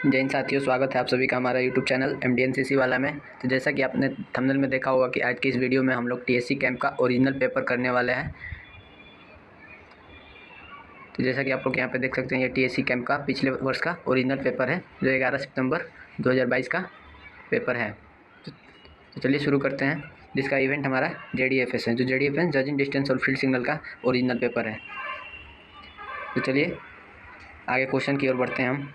जय हिंद साथियों, स्वागत है आप सभी का हमारा यूट्यूब चैनल MDNCC वाला में। तो जैसा कि आपने थंबनेल में देखा होगा कि आज की इस वीडियो में हम लोग TSC कैंप का ओरिजिनल पेपर करने वाले हैं। तो जैसा कि आप लोग यहाँ पे देख सकते हैं, ये TSC कैंप का पिछले वर्ष का ओरिजिनल पेपर है जो 11 सितंबर 2022 का पेपर है। तो चलिए शुरू करते हैं, जिसका इवेंट हमारा JDFS है, जो JDFS जजिंग डिस्टेंस और फील्ड सिग्नल का ओरिजिनल पेपर है। तो चलिए आगे क्वेश्चन की ओर बढ़ते हैं हम।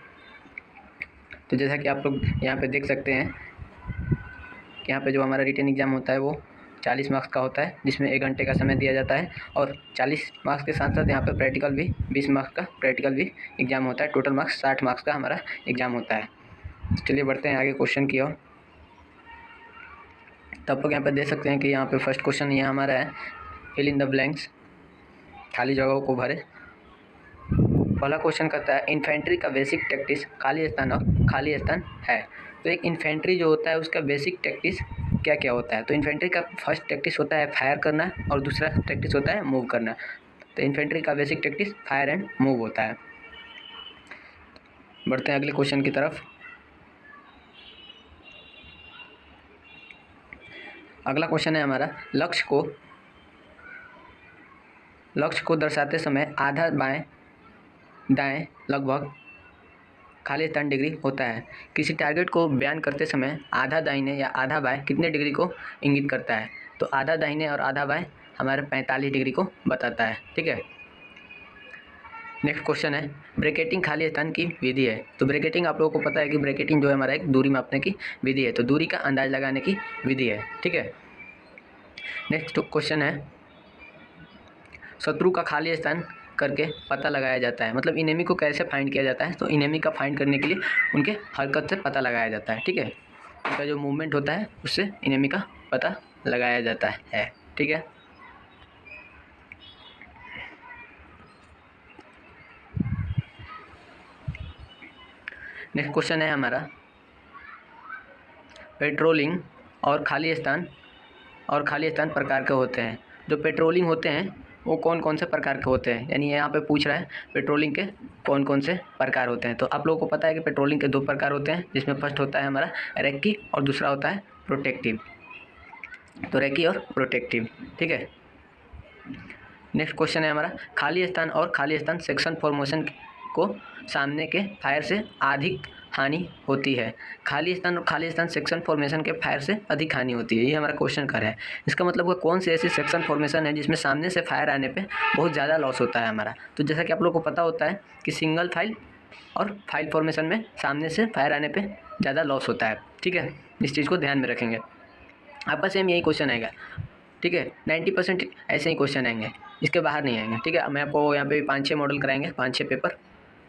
तो जैसा कि आप लोग यहाँ पे देख सकते हैं कि यहाँ पे जो हमारा रिटन एग्ज़ाम होता है वो 40 मार्क्स का होता है, जिसमें 1 घंटे का समय दिया जाता है और 40 मार्क्स के साथ साथ यहाँ पे प्रैक्टिकल भी 20 मार्क्स का प्रैक्टिकल भी एग्ज़ाम होता है। टोटल मार्क्स 60 मार्क्स का हमारा एग्ज़ाम होता है। तो चलिए बढ़ते हैं आगे क्वेश्चन की ओर। तो आप लोग यहाँ पर देख सकते हैं कि यहाँ पे फर्स्ट क्वेश्चन ये हमारा है, फिल इन द ब्लैंक्स, खाली जगहों को भरे। पहला क्वेश्चन कहता है इन्फेंट्री का बेसिक टैक्टिस खाली स्थान और खाली स्थान है। तो एक इन्फेंट्री जो होता है उसका बेसिक टैक्टिस क्या क्या होता है? तो इन्फेंट्री का फर्स्ट टैक्टिस होता है फायर करना और दूसरा टैक्टिस होता है मूव करना। तो इन्फेंट्री का basic tactics fire and move होता है। बढ़ते हैं अगले क्वेश्चन की तरफ। अगला क्वेश्चन है हमारा, लक्ष्य को दर्शाते समय आधा बाएं दाएं लगभग खाली स्थान डिग्री होता है। किसी टारगेट को बयान करते समय आधा दाहिने या आधा बाएं कितने डिग्री को इंगित करता है? तो आधा दाहिने और आधा बाएं हमारे 45 डिग्री को बताता है। ठीक है। नेक्स्ट क्वेश्चन है, ब्रैकेटिंग खाली स्थान की विधि है। तो ब्रैकेटिंग आप लोगों को पता है कि ब्रैकेटिंग जो है हमारा एक दूरी मापने की विधि है, तो दूरी का अंदाज लगाने की विधि है। ठीक है। नेक्स्ट क्वेश्चन है, शत्रु का खाली स्थान करके पता लगाया जाता है। मतलब इनेमी को कैसे फाइंड किया जाता है? तो इनेमी का फाइंड करने के लिए उनके हरकत से पता लगाया जाता है। ठीक है। उनका जो मूवमेंट होता है उससे इनेमी का पता लगाया जाता है। ठीक है। नेक्स्ट क्वेश्चन है हमारा, पेट्रोलिंग और खाली स्थान प्रकार के होते हैं। जो पेट्रोलिंग होते हैं वो कौन कौन से प्रकार के होते हैं? यानी यहाँ पे पूछ रहा है पेट्रोलिंग के कौन कौन से प्रकार होते हैं। तो आप लोगों को पता है कि पेट्रोलिंग के 2 प्रकार होते हैं, जिसमें फर्स्ट होता है हमारा रेकी और दूसरा होता है प्रोटेक्टिव। तो रेकी और प्रोटेक्टिव। ठीक है। नेक्स्ट क्वेश्चन है हमारा, खाली स्थान और खाली स्थान सेक्शन फॉर्मेशन को सामने के फायर से अधिक हानि होती है। खाली स्थान और खाली स्थान सेक्शन फॉर्मेशन के फायर से अधिक हानि होती है, ये हमारा क्वेश्चन कर है। इसका मतलब वो कौन सी ऐसी सेक्शन फॉर्मेशन है जिसमें सामने से फायर आने पे बहुत ज़्यादा लॉस होता है हमारा? तो जैसा कि आप लोग को पता होता है कि सिंगल फाइल और फाइल फॉर्मेशन में सामने से फायर आने पर ज़्यादा लॉस होता है। ठीक है, इस चीज़ को ध्यान में रखेंगे। आपका सेम यही क्वेश्चन आएगा। ठीक है, 90% ऐसे ही क्वेश्चन आएंगे, इसके बाहर नहीं आएंगे। ठीक है, मैं आपको यहाँ पे 5-6 मॉडल कराएंगे, 5-6 पेपर।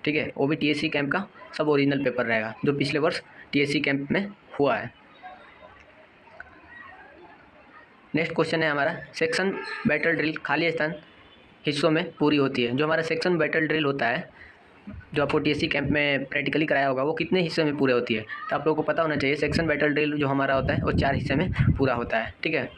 ठीक है, वो भी TSC कैंप का सब ओरिजिनल पेपर रहेगा जो पिछले वर्ष TSC कैंप में हुआ है। नेक्स्ट क्वेश्चन है हमारा, सेक्शन बैटल ड्रिल खाली स्थान हिस्सों में पूरी होती है। जो हमारा सेक्शन बैटल ड्रिल होता है जो आपको TSC कैंप में प्रैक्टिकली कराया होगा, वो कितने हिस्से में पूरे होती है? तो आप लोगों को पता होना चाहिए सेक्शन बैटल ड्रिल जो हमारा होता है वो 4 हिस्से में पूरा होता है। ठीक है।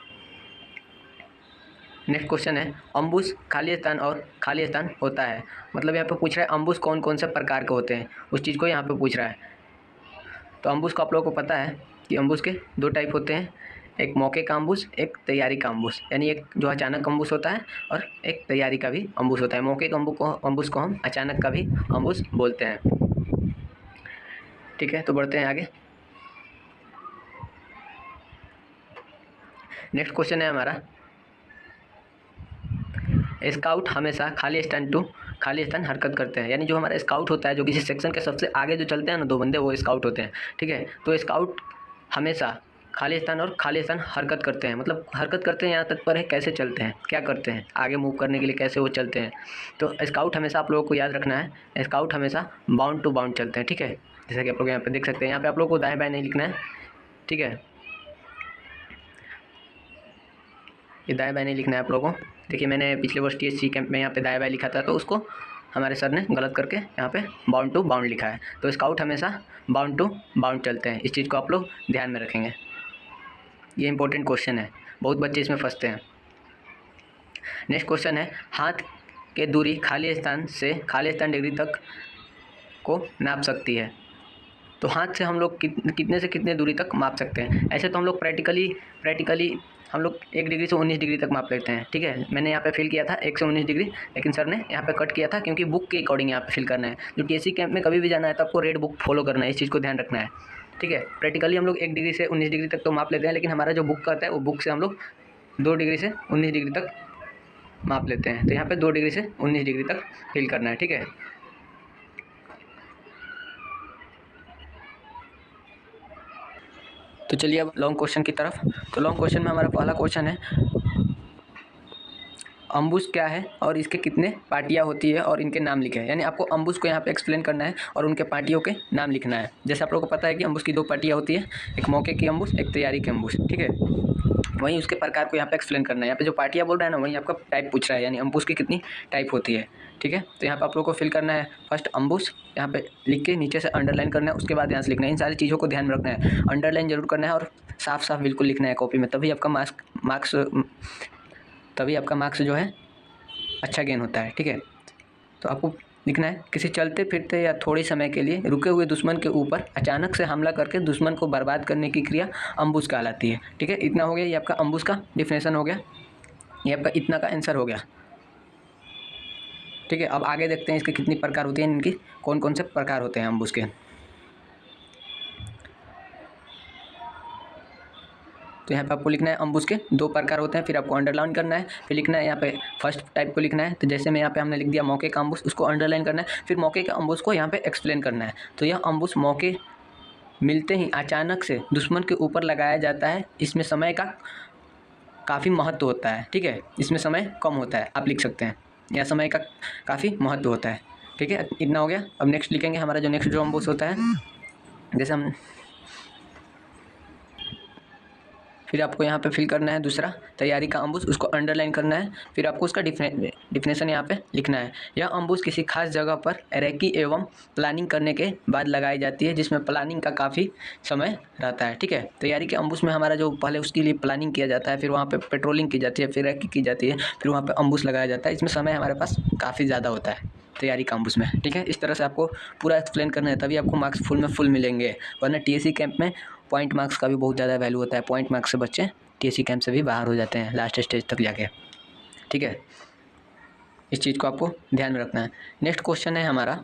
नेक्स्ट क्वेश्चन है, अम्बुश खाली स्थान और खाली स्थान होता है। मतलब यहाँ पे पूछ रहा है अम्बुश कौन कौन से प्रकार के होते हैं, उस चीज़ को यहाँ पे पूछ रहा है। तो अम्बुश को आप लोगों को पता है कि अम्बुश के 2 टाइप होते हैं, एक मौके का अम्बुश, एक तैयारी का अम्बुश। यानी एक जो अचानक अम्बुश होता है और एक तैयारी का भी अम्बुश होता है। मौके के अम्बुश को हम अचानक का भी अम्बुश बोलते हैं। ठीक है, तो बढ़ते हैं आगे। नेक्स्ट क्वेश्चन है हमारा, स्काउट हमेशा खाली स्थान हरकत करते हैं। यानी जो हमारा स्काउट होता है, जो किसी सेक्शन के सबसे आगे जो चलते हैं ना 2 बंदे, वो स्काउट होते हैं। ठीक है, तो स्काउट हमेशा खाली स्थान हरकत करते हैं। मतलब हरकत करते हैं यहाँ तक पर है कैसे चलते हैं, क्या करते हैं, आगे मूव करने के लिए कैसे वो चलते हैं। तो स्काउट हमेशा आप लोगों को याद रखना है, स्काउट हमेशा बाउंड टू बाउंड चलते हैं। ठीक है, जैसा कि आप लोग यहाँ पे देख सकते हैं, यहाँ पे आप लोग को दाएँ बाएँ नहीं लिखना है। ठीक है, ये दाएँ बाएँ नहीं लिखना है आप लोगों को। देखिए मैंने पिछले वर्ष TSC कैंप में यहाँ पे दाएँ बाएँ लिखा था, तो उसको हमारे सर ने गलत करके यहाँ पे बाउंड टू बाउंड लिखा है। तो स्काउट हमेशा बाउंड टू बाउंड चलते हैं, इस चीज़ को आप लोग ध्यान में रखेंगे। ये इंपॉर्टेंट क्वेश्चन है, बहुत बच्चे इसमें फंसते हैं। नेक्स्ट क्वेश्चन है, हाथ के दूरी खाली स्थान से खाली स्थान डिग्री तक को नाप सकती है। तो हाथ से हम लोग कितने से कितने दूरी तक माप सकते हैं। ऐसे तो हम लोग प्रैक्टिकली हम लोग 1 डिग्री से 19 डिग्री तक माप लेते हैं, ठीक है। मैंने यहाँ पे फिल किया था 1 से 19 डिग्री, लेकिन सर ने यहाँ पे कट किया था क्योंकि बुक के अकॉर्डिंग यहाँ पे फिल करना है। जो टीएससी कैंप में कभी भी जाना है तो आपको रेड बुक फॉलो करना है, इस चीज़ को ध्यान रखना है, ठीक है। प्रैक्टिकली हम लोग 1 डिग्री से 19 डिग्री तक तो माप लेते हैं, लेकिन हमारा जो बुक करता है वो बुक से हम लोग 2 डिग्री से 19 डिग्री तक माप लेते हैं। तो यहाँ पे 2 डिग्री से 19 डिग्री तक फिल करना है, ठीक है। तो चलिए अब लॉन्ग क्वेश्चन की तरफ। तो लॉन्ग क्वेश्चन में हमारा पहला क्वेश्चन है, अम्बुज क्या है और इसके कितने पार्टियाँ होती है और इनके नाम लिखे हैं। यानी आपको अम्बुज को यहाँ पे एक्सप्लेन करना है और उनके पार्टियों के नाम लिखना है। जैसे आप लोगों को पता है कि अम्बुज की 2 पार्टियाँ होती है, एक मौके की अम्बुज, एक तैयारी की अम्बुज, ठीक है। वहीं उसके प्रकार को यहाँ पे एक्सप्लेन करना है। यहाँ पे जो पार्टियाँ बोल रहा है ना, वहीं आपका टाइप पूछ रहा है, यानी अम्बुज की कितनी टाइप होती है, ठीक है। तो यहाँ पे आप लोग को फिल करना है फर्स्ट अम्बुज, यहाँ पे लिख के नीचे से अंडरलाइन करना है, उसके बाद यहाँ से लिखना है। इन सारी चीज़ों को ध्यान में रखना है, अंडरलाइन जरूर करना है और साफ साफ बिल्कुल लिखना है कॉपी में, तभी आपका मार्क्स जो है अच्छा गेन होता है, ठीक है। तो आपको लिखना है, किसी चलते फिरते या थोड़े समय के लिए रुके हुए दुश्मन के ऊपर अचानक से हमला करके दुश्मन को बर्बाद करने की क्रिया अम्बुज कहलाती है, ठीक है। इतना हो गया, ये आपका अम्बुज का डिफिनेशन हो गया, ये आपका इतना का आंसर हो गया, ठीक है। अब आगे देखते हैं इसके कितनी प्रकार होती हैं, इनकी कौन कौन से प्रकार होते हैं अम्बुज के। तो यहाँ पे आपको लिखना है अम्बुज के 2 प्रकार होते हैं, फिर आपको अंडरलाइन करना है, फिर लिखना है यहाँ पे फर्स्ट टाइप को लिखना है। तो जैसे मैं यहाँ पे हमने लिख दिया मौके का अम्बुज, उसको अंडरलाइन करना है, फिर मौके के अम्बुज को यहाँ पे एक्सप्लेन करना है। तो यह अम्बुज मौके मिलते ही अचानक से दुश्मन के ऊपर लगाया जाता है, इसमें समय का काफ़ी महत्व होता है, ठीक है। इसमें समय कम होता है, आप लिख सकते हैं, या समय का काफ़ी महत्व होता है, ठीक है। इतना हो गया। अब नेक्स्ट लिखेंगे हमारा जो नेक्स्ट जो अम्बुज होता है, जैसे हम फिर आपको यहाँ पे फिल करना है दूसरा तैयारी का अम्बुज, उसको अंडरलाइन करना है, फिर आपको उसका डिफिनेशन यहाँ पे लिखना है। यह अम्बुज किसी खास जगह पर रेकी एवं प्लानिंग करने के बाद लगाई जाती है, जिसमें प्लानिंग का काफ़ी समय रहता है, ठीक है। तैयारी के अम्बुज में हमारा जो पहले उसके लिए प्लानिंग किया जाता है, फिर वहाँ पर पेट्रोलिंग की जाती है, फिर रेकी की जाती है, फिर वहाँ पर अम्बुज लगाया जाता है। इसमें समय हमारे पास काफ़ी ज़्यादा होता है तैयारी का अम्बुज में, ठीक है। इस तरह से आपको पूरा एक्सप्लेन करना है, तभी आपको मार्क्स फुल में फुल मिलेंगे, वरना टीएससी कैंप में पॉइंट मार्क्स का भी बहुत ज़्यादा वैल्यू होता है। पॉइंट मार्क्स से बच्चे टीएससी कैंप से भी बाहर हो जाते हैं लास्ट स्टेज तक जाके, ठीक है। इस चीज़ को आपको ध्यान में रखना है। नेक्स्ट क्वेश्चन है हमारा,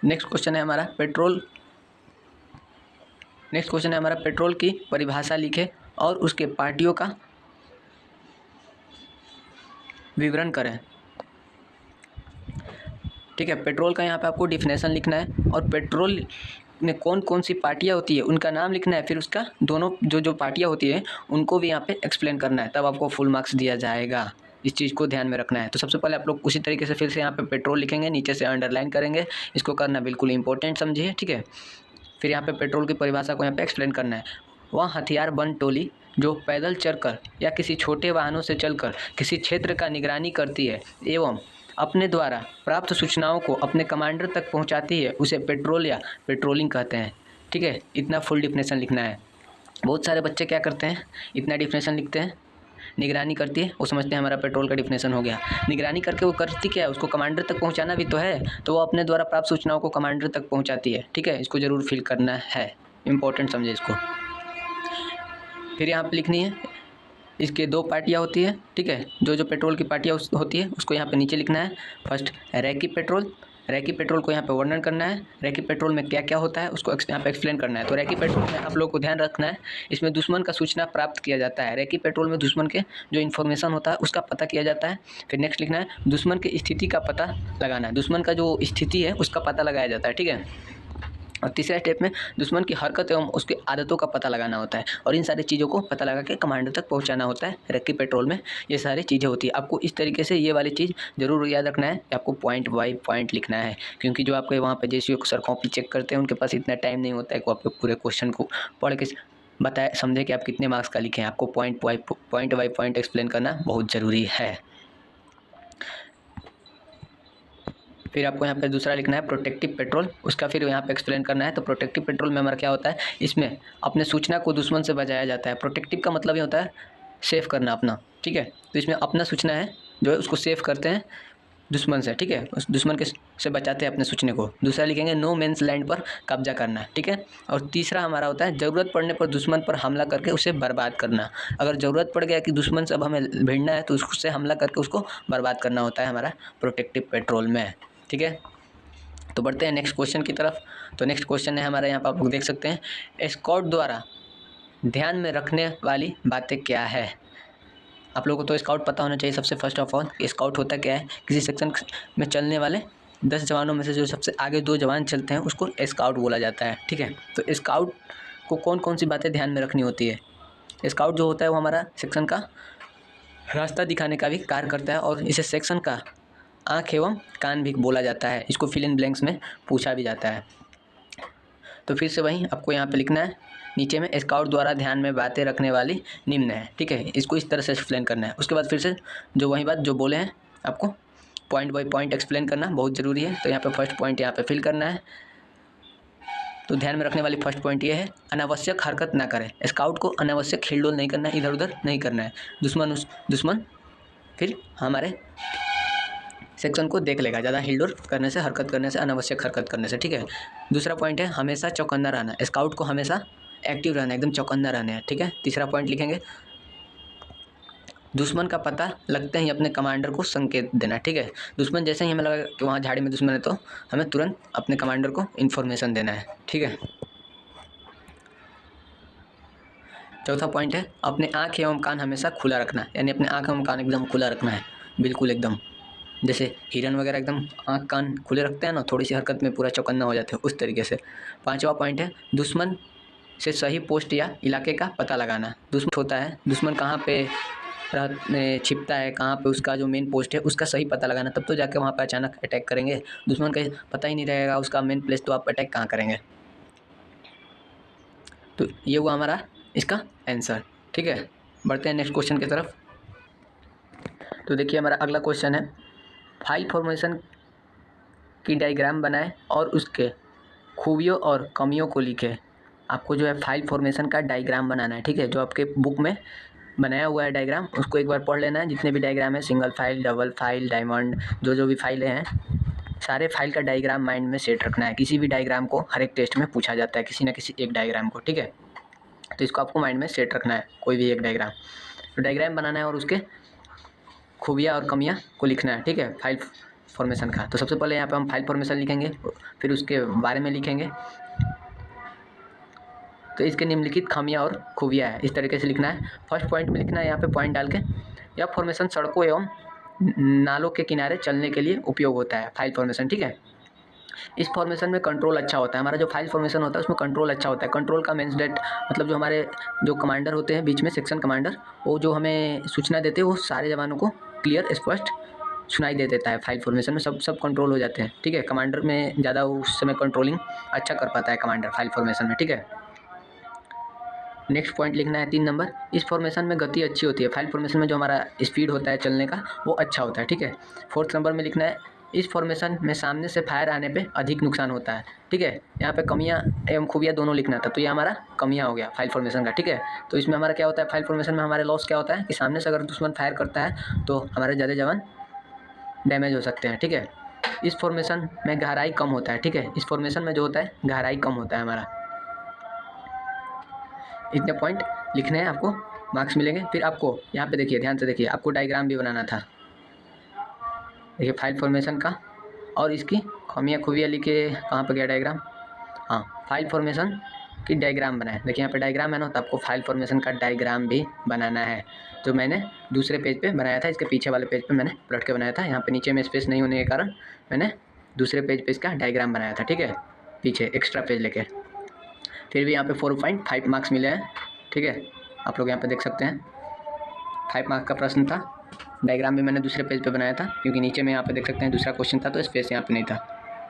नेक्स्ट क्वेश्चन है हमारा पेट्रोल की परिभाषा लिखे और उसके पार्टियों का विवरण करें, ठीक है। पेट्रोल का यहाँ पे आपको डिफिनेशन लिखना है और पेट्रोल में कौन कौन सी पार्टियाँ होती है उनका नाम लिखना है, फिर उसका दोनों जो पार्टियाँ होती है उनको भी यहाँ पे एक्सप्लेन करना है, तब आपको फुल मार्क्स दिया जाएगा। इस चीज़ को ध्यान में रखना है। तो सबसे पहले आप लोग उसी तरीके से फिर से यहाँ पे पेट्रोल लिखेंगे, नीचे से अंडरलाइन करेंगे, इसको करना बिल्कुल इंपॉर्टेंट समझिए, ठीक है। फिर यहाँ पे पेट्रोल की परिभाषा को यहाँ पे एक्सप्लेन करना है। वह हथियार बंद टोली जो पैदल चलकर या किसी छोटे वाहनों से चलकर किसी क्षेत्र का निगरानी करती है एवं अपने द्वारा प्राप्त सूचनाओं को अपने कमांडर तक पहुंचाती है, उसे पेट्रोल या पेट्रोलिंग कहते हैं, ठीक है। इतना फुल डिफिनेशन लिखना है। बहुत सारे बच्चे क्या करते हैं, इतना डिफिनेशन लिखते हैं, निगरानी करती है, वो समझते हैं हमारा पेट्रोल का डिफिनेशन हो गया। निगरानी करके वो करती क्या है, उसको कमांडर तक पहुंचाना भी तो है, तो वो अपने द्वारा प्राप्त सूचनाओं को कमांडर तक पहुंचाती है, ठीक है। इसको ज़रूर फिल करना है, इंपॉर्टेंट समझे इसको। फिर यहाँ पे लिखनी है, इसके 2 पार्टियाँ होती है, ठीक है। जो पेट्रोल की पार्टियाँ होती है उसको यहाँ पे नीचे लिखना है। फर्स्ट रैकी पेट्रोल को यहाँ पे वर्णन करना है, रैकी पेट्रोल में क्या क्या होता है उसको यहाँ पे एक्सप्लेन करना है। तो रैकी पेट्रोल में आप लोग को ध्यान रखना है, इसमें दुश्मन का सूचना प्राप्त किया जाता है। रैकी पेट्रोल में दुश्मन के जो इन्फॉर्मेशन होता है उसका पता किया जाता है। फिर नेक्स्ट लिखना है, दुश्मन की स्थिति का पता लगाना है, दुश्मन का जो स्थिति है उसका पता लगाया जाता है, ठीक है। और तीसरा स्टेप में दुश्मन की हरकत एवं उसकी आदतों का पता लगाना होता है, और इन सारी चीज़ों को पता लगा के कमांडर तक पहुंचाना होता है। रैकी पेट्रोल में ये सारी चीज़ें होती है। आपको इस तरीके से ये वाली चीज़ ज़रूर याद रखना है कि आपको पॉइंट बाई पॉइंट लिखना है, क्योंकि जो आपके वहाँ पे जैसे सर कॉपी चेक करते हैं उनके पास इतना टाइम नहीं होता है कि आपके पूरे क्वेश्चन को पढ़ के बताए समझे कि आप कितने मार्क्स का लिखे हैं। आपको पॉइंट बाई पॉइंट एक्सप्लेन करना बहुत ज़रूरी है। फिर आपको यहाँ पे दूसरा लिखना है प्रोटेक्टिव पेट्रोल, उसका फिर यहाँ पे एक्सप्लेन करना है। तो प्रोटेक्टिव पेट्रोल में हमारा क्या होता है, इसमें अपने सूचना को दुश्मन से बचाया जाता है। प्रोटेक्टिव का मतलब ये होता है सेफ करना अपना, ठीक है। तो इसमें अपना सूचना है जो है उसको सेव करते हैं दुश्मन से, ठीक है, उस दुश्मन के से बचाते हैं अपने सूचने को। दूसरा लिखेंगे नो मेंस लैंड पर कब्जा करना, ठीक है। और तीसरा हमारा होता है ज़रूरत पड़ने पर दुश्मन पर हमला करके उसे बर्बाद करना। अगर ज़रूरत पड़ गया कि दुश्मन से अब हमें भिड़ना है तो उससे हमला करके उसको बर्बाद करना होता है हमारा प्रोटेक्टिव पेट्रोल में, ठीक है। तो बढ़ते हैं नेक्स्ट क्वेश्चन की तरफ। तो नेक्स्ट क्वेश्चन है हमारे यहाँ पर, आप लोग देख सकते हैं, स्काउट द्वारा ध्यान में रखने वाली बातें क्या है। आप लोगों को तो स्काउट पता होना चाहिए सबसे फर्स्ट ऑफ ऑल। स्काउट होता क्या है, किसी सेक्शन में चलने वाले 10 जवानों में से जो सबसे आगे 2 जवान चलते हैं उसको स्काउट बोला जाता है, ठीक है। तो स्काउट को कौन कौन सी बातें ध्यान में रखनी होती है। स्काउट जो होता है वो हमारा सेक्शन का रास्ता दिखाने का भी कार्य करता है और इसे सेक्शन का आँख एवं कान भी बोला जाता है। इसको फिल इन ब्लैंक्स में पूछा भी जाता है। तो फिर से वहीं आपको यहाँ पे लिखना है नीचे में, स्काउट द्वारा ध्यान में बातें रखने वाली निम्न है, ठीक है। इसको इस तरह से एक्सप्लेन करना है। उसके बाद फिर से जो वही बात जो बोले हैं आपको पॉइंट बाय पॉइंट एक्सप्लेन करना बहुत ज़रूरी है। तो यहाँ पे फर्स्ट पॉइंट यहाँ पे फिल करना है। तो ध्यान में रखने वाली फर्स्ट पॉइंट ये है, अनावश्यक हरकत ना करें। स्काउट को अनावश्यक हिलडोल नहीं करना है, इधर उधर नहीं करना है। दुश्मन फिर हमारे सेक्शन को देख लेगा ज़्यादा हिलडोल करने से, हरकत करने से, अनावश्यक हरकत करने से, ठीक है। दूसरा पॉइंट है हमेशा चौकन्ना रहना। स्काउट को हमेशा एक्टिव रहना, एकदम चौकन्ना रहना है, ठीक है। तीसरा पॉइंट लिखेंगे, दुश्मन का पता लगते ही अपने कमांडर को संकेत देना, ठीक है। दुश्मन जैसे ही हमें लगा कि वहाँ झाड़ी में दुश्मन है तो हमें तुरंत अपने कमांडर को इन्फॉर्मेशन देना है, ठीक है। चौथा पॉइंट है अपने आँख एवं कान हमेशा खुला रखना, यानी अपने आँख एवं कान एकदम खुला रखना है, बिल्कुल एकदम जैसे हिरन वगैरह एकदम आँख कान खुले रखते हैं ना, थोड़ी सी हरकत में पूरा चौकन्ना हो जाते हैं, उस तरीके से। पांचवा पॉइंट है दुश्मन से सही पोस्ट या इलाके का पता लगाना। दुश्मन होता है, दुश्मन कहाँ पे छिपता है, कहाँ पे उसका जो मेन पोस्ट है उसका सही पता लगाना, तब तो जाके वहाँ पे अचानक अटैक करेंगे। दुश्मन का पता ही नहीं रहेगा उसका मेन प्लेस, तो आप अटैक कहाँ करेंगे। तो ये हुआ हमारा इसका आंसर, ठीक है। बढ़ते हैं नेक्स्ट क्वेश्चन की तरफ। तो देखिए हमारा अगला क्वेश्चन है, फाइल फॉर्मेशन की डायग्राम बनाएं और उसके खूबियों और कमियों को लिखें। आपको जो है फाइल फॉर्मेशन का डायग्राम बनाना है, ठीक है। जो आपके बुक में बनाया हुआ है डायग्राम उसको एक बार पढ़ लेना है। जितने भी डायग्राम है, single file, double file, diamond, जो भी फाइलें हैं, सारे फाइल का डायग्राम माइंड में सेट रखना है। किसी भी डायग्राम को हर एक टेस्ट में पूछा जाता है, किसी न किसी एक डायग्राम को, ठीक है। तो इसको आपको माइंड में सेट रखना है, कोई भी एक डायग्राम। तो डायग्राम बनाना है और उसके खूबियाँ और कमियाँ को लिखना है, ठीक है, फाइल फॉर्मेशन का। तो सबसे पहले यहाँ पे हम फाइल फॉर्मेशन लिखेंगे, फिर उसके बारे में लिखेंगे। तो इसके निम्नलिखित खामियाँ और खूबियाँ है, इस तरीके से लिखना है। फर्स्ट पॉइंट में लिखना है यहाँ पे पॉइंट डाल के, यह फॉर्मेशन सड़कों एवं नालों के किनारे चलने के लिए उपयोग होता है, फाइल फॉर्मेशन, ठीक है। इस फॉर्मेशन में कंट्रोल अच्छा होता है। हमारा जो फाइल फॉर्मेशन होता है उसमें कंट्रोल अच्छा होता है। कंट्रोल का मीन्स डेट मतलब जो हमारे जो कमांडर होते हैं बीच में, सेक्शन कमांडर, वो जो हमें सूचना देते हैं वो सारे जवानों को क्लियर स्पष्ट सुनाई दे देता है। फाइल फॉर्मेशन में सब कंट्रोल हो जाते हैं, ठीक है। कमांडर में ज़्यादा उस समय कंट्रोलिंग अच्छा कर पाता है कमांडर फाइल फॉर्मेशन में, ठीक है। नेक्स्ट पॉइंट लिखना है 3 नंबर, इस फॉर्मेशन में गति अच्छी होती है। फाइल फॉर्मेशन में जो हमारा स्पीड होता है चलने का वो अच्छा होता है, ठीक है। 4th नंबर में लिखना है, इस फॉर्मेशन में सामने से फायर आने पे अधिक नुकसान होता है, ठीक है। यहाँ पे कमियाँ एवं खूबियाँ दोनों लिखना था, तो ये हमारा कमियाँ हो गया फाइल फॉर्मेशन का, ठीक है। तो इसमें हमारा क्या होता है, फाइल फॉर्मेशन में हमारे लॉस क्या होता है कि सामने से अगर दुश्मन फायर करता है तो हमारे ज़्यादा जवान डैमेज हो सकते हैं, ठीक है। इस फॉर्मेशन में गहराई कम होता है, ठीक है। इस फॉर्मेशन में जो होता है गहराई कम होता है हमारा। इतने पॉइंट लिखने हैं, आपको मार्क्स मिलेंगे। फिर आपको यहाँ पे देखिए, ध्यान से देखिए, आपको डायग्राम भी बनाना था। देखिए फाइल फॉर्मेशन का और इसकी खामियाँ खूबियाँ लिखे, कहाँ पर गया डायग्राम, हाँ, फाइल फॉर्मेशन की डायग्राम बनाए। देखिए यहाँ पे डायग्राम है ना, तो आपको फाइल फॉर्मेशन का डायग्राम भी बनाना है, जो मैंने दूसरे पेज पे बनाया था। इसके पीछे वाले पेज पे मैंने पलट के बनाया था। यहाँ पे नीचे में स्पेस नहीं होने के कारण मैंने दूसरे पेज पे इसका डायग्राम बनाया था, ठीक है, पीछे एक्स्ट्रा पेज लेके। फिर भी यहाँ पे 4.5 मार्क्स मिले हैं, ठीक है। आप लोग यहाँ पे देख सकते हैं 5 मार्क्स का प्रश्न था। डायग्राम भी मैंने दूसरे पेज पे बनाया था, क्योंकि नीचे में यहाँ पे देख सकते हैं दूसरा क्वेश्चन था तो स्पेस यहाँ पे नहीं था,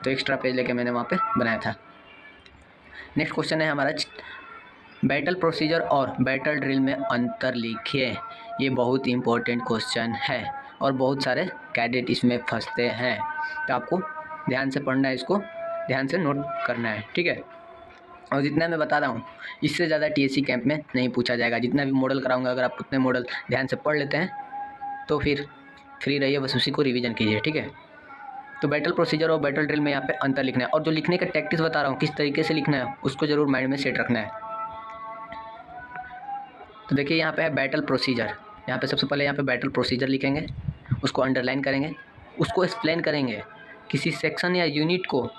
तो एक्स्ट्रा पेज लेके मैंने वहाँ पे बनाया था। नेक्स्ट क्वेश्चन है हमारा, बैटल प्रोसीजर और बैटल ड्रिल में अंतर लिखिए। ये बहुत इंपॉर्टेंट क्वेश्चन है और बहुत सारे कैडेट इसमें फंसते हैं, तो आपको ध्यान से पढ़ना है, इसको ध्यान से नोट करना है, ठीक है। और जितना मैं बता रहा हूँ इससे ज़्यादा टीएससी कैंप में नहीं पूछा जाएगा। जितना भी मॉडल कराऊंगा, अगर आप उतने मॉडल ध्यान से पढ़ लेते हैं तो फिर फ्री रहिए, बस उसी को रिवीजन कीजिए, ठीक है। तो बैटल प्रोसीजर और बैटल ड्रिल में यहाँ पे अंतर लिखना है, और जो लिखने का टैक्टिक्स बता रहा हूँ किस तरीके से लिखना है उसको ज़रूर माइंड में सेट रखना है। तो देखिए यहाँ पे है बैटल प्रोसीजर। यहाँ पे सबसे पहले यहाँ पे बैटल प्रोसीजर लिखेंगे, उसको अंडरलाइन करेंगे, उसको एक्सप्लेन करेंगे। किसी सेक्शन या यूनिट को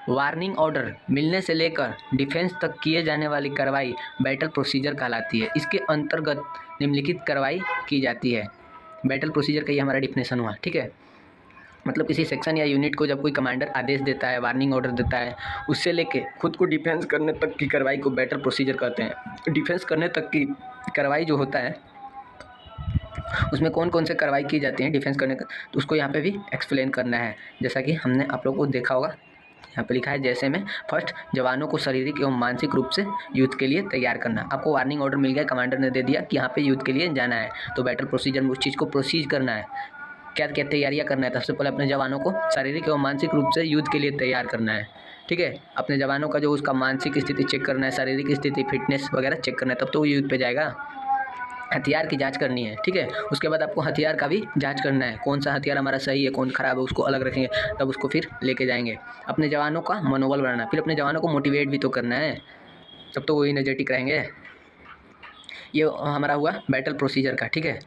वार्निंग ऑर्डर मिलने से लेकर डिफेंस तक किए जाने वाली कार्रवाई बैटल प्रोसीजर कहलाती है। इसके अंतर्गत निम्नलिखित कार्रवाई की जाती है। बैटल प्रोसीजर का ये हमारा डिफिनेशन हुआ, ठीक है। मतलब किसी सेक्शन या यूनिट को जब कोई कमांडर आदेश देता है, वार्निंग ऑर्डर देता है, उससे लेके खुद को डिफेंस करने तक की कार्रवाई को बैटल प्रोसीजर कहते हैं। डिफेंस करने तक की कार्रवाई जो होता है उसमें कौन कौन से कार्रवाई की जाती है डिफेंस करने का, तो उसको यहाँ पे भी एक्सप्लेन करना है। जैसा कि हमने आप लोगों को देखा होगा, यहाँ पे लिखा है जैसे में फर्स्ट जवानों को शारीरिक एवं मानसिक रूप से युद्ध के लिए तैयार करना। आपको वार्निंग ऑर्डर मिल गया, कमांडर ने दे दिया कि यहाँ पे युद्ध के लिए जाना है, तो बैटल प्रोसीजर में उस चीज़ को प्रोसीज करना है, क्या क्या तैयारियाँ करना है। सबसे पहले अपने जवानों को शारीरिक एवं मानसिक रूप से युद्ध के लिए तैयार करना है, ठीक है। अपने जवानों का जो उसका मानसिक स्थिति चेक करना है, शारीरिक स्थिति, फिटनेस वगैरह चेक करना है, तब तो वो युद्ध पे जाएगा। हथियार की जांच करनी है, ठीक है। उसके बाद आपको हथियार का भी जांच करना है, कौन सा हथियार हमारा सही है, कौन खराब है, उसको अलग रखेंगे, तब उसको फिर लेके जाएंगे। अपने जवानों का मनोबल बढ़ाना, फिर अपने जवानों को मोटिवेट भी तो करना है, तब तो वो एनर्जेटिक रहेंगे। ये हमारा हुआ बैटल प्रोसीजर का, ठीक है।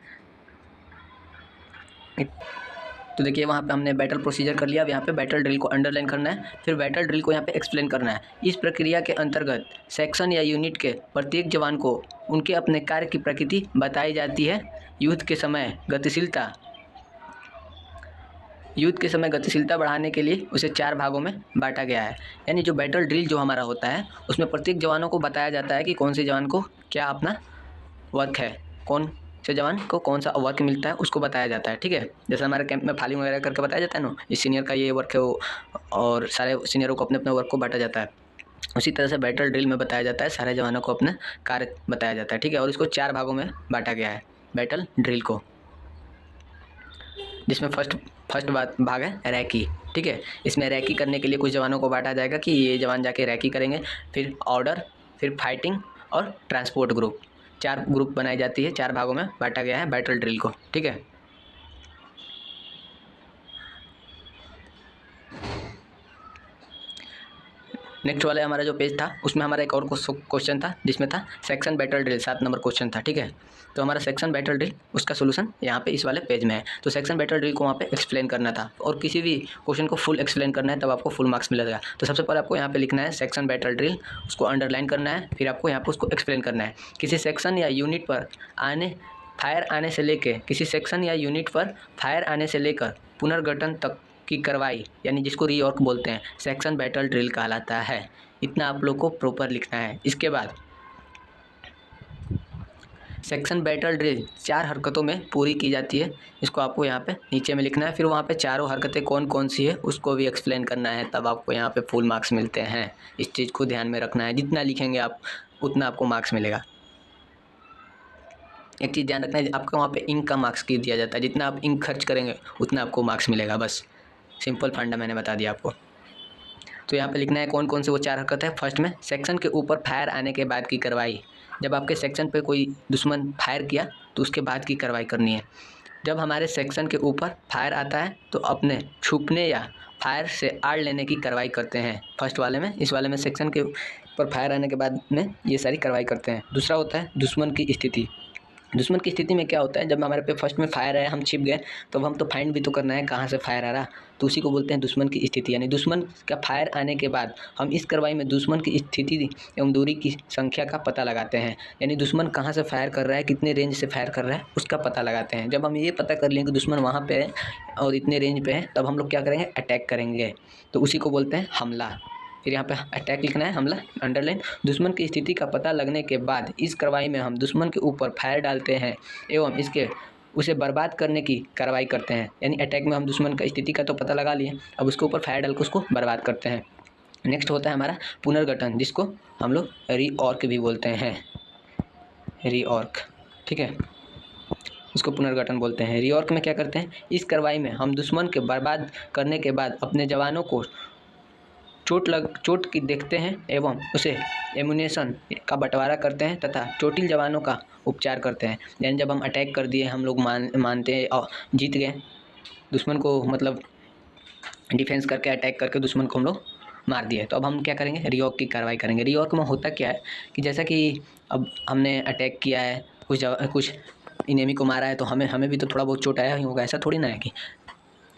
तो देखिए वहाँ पे हमने बैटल प्रोसीजर कर लिया। अब यहाँ पे बैटल ड्रिल को अंडरलाइन करना है, फिर बैटल ड्रिल को यहाँ पे एक्सप्लेन करना है। इस प्रक्रिया के अंतर्गत सेक्शन या यूनिट के प्रत्येक जवान को उनके अपने कार्य की प्रकृति बताई जाती है। युद्ध के समय गतिशीलता बढ़ाने के लिए उसे 4 भागों में बांटा गया है। यानी जो बैटल ड्रिल जो हमारा होता है उसमें प्रत्येक जवानों को बताया जाता है कि कौन से जवान को क्या अपना वर्क है, कौन से जवान को कौन सा वर्क मिलता है उसको बताया जाता है, ठीक है। जैसे हमारे कैंप में फालिंग वगैरह करके बताया जाता है ना, इस सीनियर का ये वर्क है वो, और सारे सीनियरों को अपने अपने वर्क को बांटा जाता है। उसी तरह से बैटल ड्रिल में बताया जाता है, सारे जवानों को अपना कार्य बताया जाता है, ठीक है। और इसको 4 भागों में बांटा गया है बैटल ड्रिल को, जिसमें फर्स्ट भाग है रैकी, ठीक है। इसमें रैकी करने के लिए कुछ जवानों को बांटा जाएगा कि ये जवान जाके रैकी करेंगे, फिर ऑर्डर, फिर फाइटिंग और ट्रांसपोर्ट ग्रुप, 4 ग्रुप बनाई जाती है। 4 भागों में बांटा गया है बैटल ड्रिल को, ठीक है। नेक्स्ट वाला हमारा जो पेज था उसमें हमारा एक और क्वेश्चन था जिसमें था section battle drill, 7 number question था, ठीक है। तो हमारा सेक्शन बैटल ड्रिल उसका सोल्यूशन यहाँ पे इस वाले पेज में है। तो सेक्शन बैटल ड्रिल को वहाँ पे एक्सप्लेन करना था, और किसी भी क्वेश्चन को फुल एक्सप्लेन करना है तब आपको फुल मार्क्स मिलेगा। तो सबसे पहले आपको यहाँ पे लिखना है सेक्शन बैटल ड्रिल, उसको अंडरलाइन करना है, फिर आपको यहाँ पे उसको एक्सप्लेन करना है। किसी सेक्शन या यूनिट पर फायर आने से लेकर पुनर्गठन तक की कार्रवाई, यानी जिसको रीऑर्क बोलते हैं, सेक्शन बैटल ड्रिल कहलाता है। इतना आप लोग को प्रॉपर लिखना है। इसके बाद सेक्शन बैटल ड्रिल 4 हरकतों में पूरी की जाती है, इसको आपको यहाँ पे नीचे में लिखना है। फिर वहाँ पे चारों हरकतें कौन कौन सी है उसको भी एक्सप्लेन करना है, तब आपको यहाँ पे फुल मार्क्स मिलते हैं। इस चीज़ को ध्यान में रखना है, जितना लिखेंगे आप उतना आपको मार्क्स मिलेगा। एक चीज़ ध्यान रखना है, आपको वहाँ पे इंक का मार्क्स की दिया जाता है, जितना आप इंक खर्च करेंगे उतना आपको मार्क्स मिलेगा। बस सिंपल फंडा मैंने बता दिया आपको। तो यहाँ पे लिखना है कौन कौन से वो 4 हरकत है। फर्स्ट में सेक्शन के ऊपर फायर आने के बाद की कार्रवाई, जब आपके सेक्शन पे कोई दुश्मन फायर किया तो उसके बाद की कार्रवाई करनी है। जब हमारे सेक्शन के ऊपर फायर आता है तो अपने छुपने या फायर से आड़ लेने की कार्रवाई करते हैं, फर्स्ट वाले में। इस वाले में सेक्शन के ऊपर फायर आने के बाद में ये सारी कार्रवाई करते हैं। दूसरा होता है दुश्मन की स्थिति। दुश्मन की स्थिति में क्या होता है, जब हमारे पे फर्स्ट में फायर आया, हम छिप गए, तो हम तो फाइंड भी तो करना है कहाँ से फायर आ रहा, तो उसी को बोलते हैं दुश्मन की स्थिति। यानी दुश्मन का फायर आने के बाद हम इस कार्रवाई में दुश्मन की स्थिति एवं दूरी की संख्या का पता लगाते हैं। यानी दुश्मन कहाँ से फायर कर रहा है, कितने रेंज से फायर कर रहा है, उसका पता लगाते हैं। जब हम ये पता कर लेंगे दुश्मन वहाँ पे है और इतने रेंज पे है, तब हम लोग क्या करेंगे, अटैक करेंगे, तो उसी को बोलते हैं हमला। फिर यहाँ पे अटैक लिखना है, हमला अंडरलाइन। दुश्मन की स्थिति का पता लगने के बाद इस कार्रवाई में हम दुश्मन के ऊपर फायर डालते हैं एवं उसे बर्बाद करने की कार्रवाई करते हैं। यानी अटैक में हम दुश्मन का स्थिति का तो पता लगा लिए, अब उसके ऊपर फायर डाल के उसको बर्बाद करते हैं। नेक्स्ट होता है हमारा पुनर्गठन, जिसको हम लोग रीऑर्क भी बोलते हैं, रीऑर्क, ठीक है, उसको पुनर्गठन बोलते हैं। रीऑर्क में क्या करते हैं, इस कार्रवाई में हम दुश्मन के बर्बाद करने के बाद अपने जवानों को चोट की देखते हैं एवं उसे एमुनेशन का बंटवारा करते हैं तथा चोटिल जवानों का उपचार करते हैं। यानी जब हम अटैक कर दिए, हम लोग मानते हैं और जीत गए, दुश्मन को मतलब डिफेंस करके अटैक करके दुश्मन को हम लोग मार दिए, तो अब हम क्या करेंगे, रीऑर्ग की कार्रवाई करेंगे। रीऑर्ग में होता क्या है कि जैसा कि अब हमने अटैक किया है, कुछ इनेमी को मारा है, तो हमें भी तो थोड़ा बहुत चोट आया ही होगा। ऐसा थोड़ी ना है कि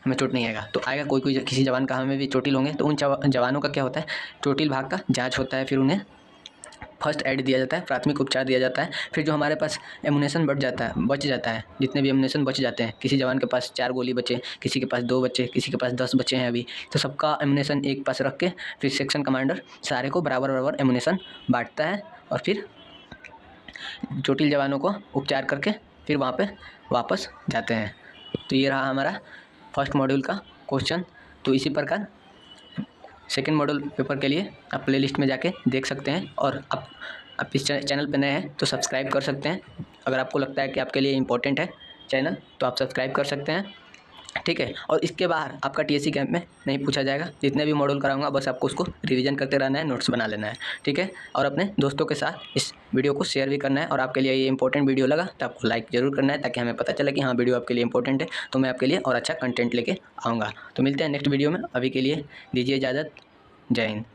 हमें चोट नहीं आएगा, तो आएगा कोई किसी जवान का हमें भी चोटिल होंगे। तो उन जवानों का क्या होता है, चोटिल भाग का जाँच होता है, फिर उन्हें फर्स्ट एड दिया जाता है, प्राथमिक उपचार दिया जाता है। फिर जो हमारे पास एमुनेशन बच जाता है, जितने भी एमुनेशन बच जाते हैं, किसी जवान के पास 4 गोली बचे, किसी के पास 2 बचे, किसी के पास 10 बचे हैं अभी, तो सबका एमुनेशन एक पास रख के फिर सेक्शन कमांडर सारे को बराबर एमुनेशन बांटता है और फिर चोटिल जवानों को उपचार करके फिर वहाँ पे वापस जाते हैं। तो ये रहा हमारा फर्स्ट मॉड्यूल का क्वेश्चन। तो इसी प्रकार सेकेंड मॉड्यूल पेपर के लिए आप प्लेलिस्ट में जाके देख सकते हैं, और आप इस चैनल पे नए हैं तो सब्सक्राइब कर सकते हैं। अगर आपको लगता है कि आपके लिए इम्पोर्टेंट है चैनल, तो आप सब्सक्राइब कर सकते हैं, ठीक है। और इसके बाहर आपका टीएससी कैंप में नहीं पूछा जाएगा, जितने भी मॉड्यूल कराऊंगा बस आपको उसको रिवीजन करते रहना है, नोट्स बना लेना है, ठीक है। और अपने दोस्तों के साथ इस वीडियो को शेयर भी करना है, और आपके लिए ये इंपॉर्टेंट वीडियो लगा तो आपको लाइक जरूर करना है, ताकि हमें पता चले कि हाँ वीडियो आपके लिए इंपॉर्टेंट है, तो मैं आपके लिए और अच्छा कंटेंट लेके आऊँगा। तो मिलते हैं नेक्स्ट वीडियो में, अभी के लिए दीजिए इजाज़त। जय हिंद।